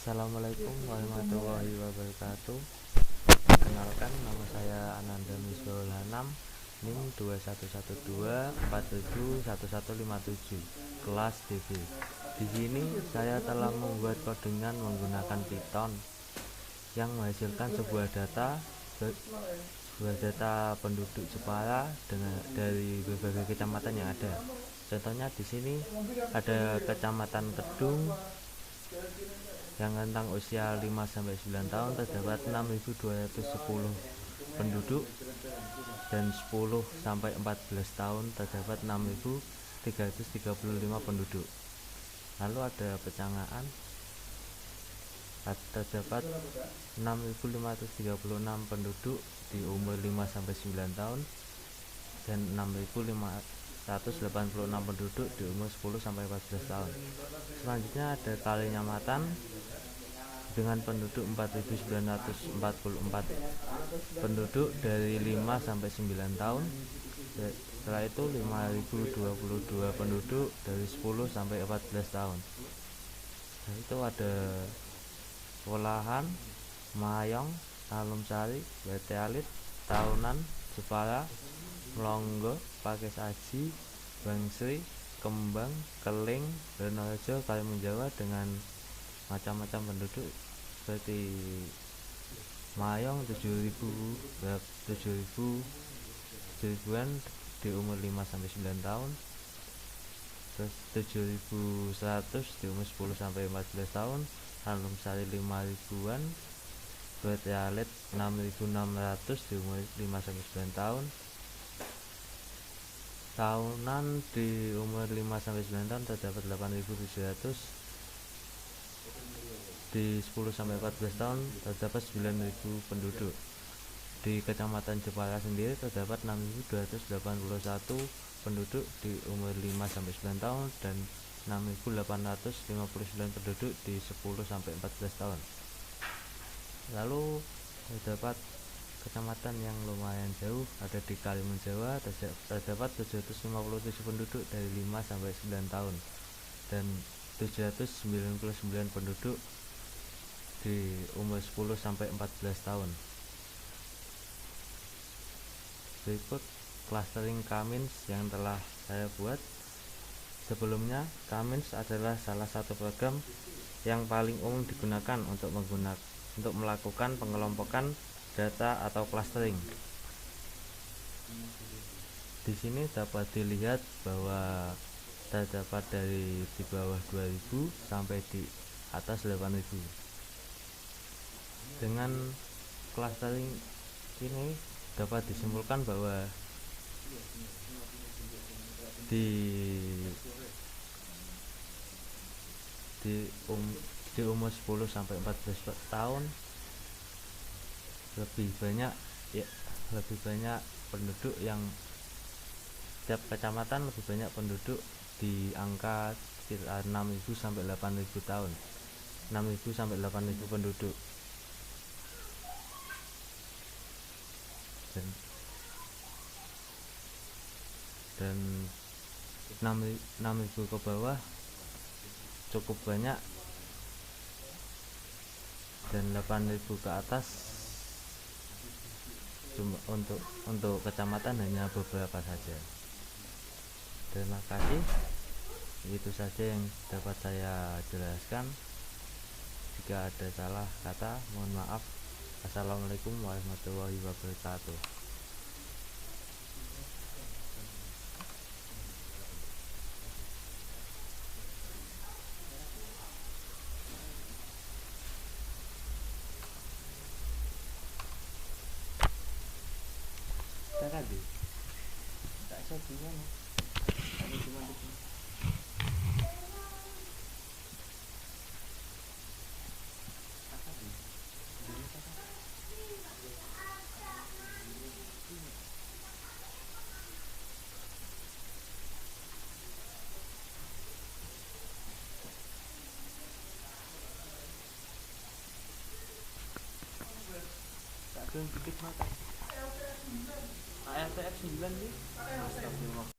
Assalamualaikum warahmatullahi wabarakatuh. Perkenalkan, nama saya Ananda Misbahul Hanam, NIM 2112471157, kelas DB. Di sini saya telah membuat codingan menggunakan Python yang menghasilkan sebuah data penduduk Jepara dari berbagai kecamatan yang ada. Contohnya di sini ada Kecamatan Kedung yang rentang usia 5-9 tahun terdapat 6.210 penduduk, dan 10-14 tahun terdapat 6.335 penduduk. Lalu ada Pecangaan, terdapat 6.536 penduduk di umur 5-9 tahun dan 6.586 penduduk di umur 10-14 tahun. Selanjutnya ada Kalinyamatan dengan penduduk 4.944 penduduk dari 5-9 tahun. Setelah itu 5.022 penduduk dari 10-14 tahun. Setelah itu ada Wolahan, Mayong, Talumsari, Bete Alit, Taunan, Jepara, Melonggo, Pakesaji, Bangsri, Kembang, Keling, Donorejo, Karimun Jawa dengan macam-macam penduduk seperti Mayong 7.000-an di umur 5-9 tahun, terus 7.100 di umur 10-14 tahun, Talumsari 5.000-an, Bete Alit 6.600 di umur 5-9 tahun, Taunan di umur 5-9 tahun terdapat 8.700, di 10-14 tahun terdapat 9.000 penduduk. Di Kecamatan Jepara sendiri terdapat 6.281 penduduk di umur 5-9 tahun dan 6.859 penduduk di 10-14 tahun. Lalu terdapat kecamatan yang lumayan jauh, ada di Karimun Jawa, terdapat 757 penduduk dari 5-9 tahun dan 799 penduduk di umur 10-14 tahun. Berikut clustering Kamins yang telah saya buat. Sebelumnya, Kamins adalah salah satu program yang paling umum digunakan untuk melakukan pengelompokan data atau clustering. Di sini dapat dilihat bahwa terdapat dari di bawah 2000 sampai di atas 8000. Dengan clustering ini dapat disimpulkan bahwa di umur 10-14 tahun lebih banyak penduduk yang setiap kecamatan lebih banyak penduduk di angka sekitar 6.000-8.000 tahun, 6.000-8.000 penduduk. Dan 6.000 ke bawah cukup banyak, dan 8.000 ke atas cuma untuk kecamatan hanya beberapa saja. Terima kasih. Itu saja yang dapat saya jelaskan. Jika ada salah kata, mohon maaf. Assalamualaikum warahmatullahi wabarakatuh. Tak ada. Tak satu mana. Ada cuma di sini. Tak ada dikit mata. ALTF 9 nih. Astagfirullah.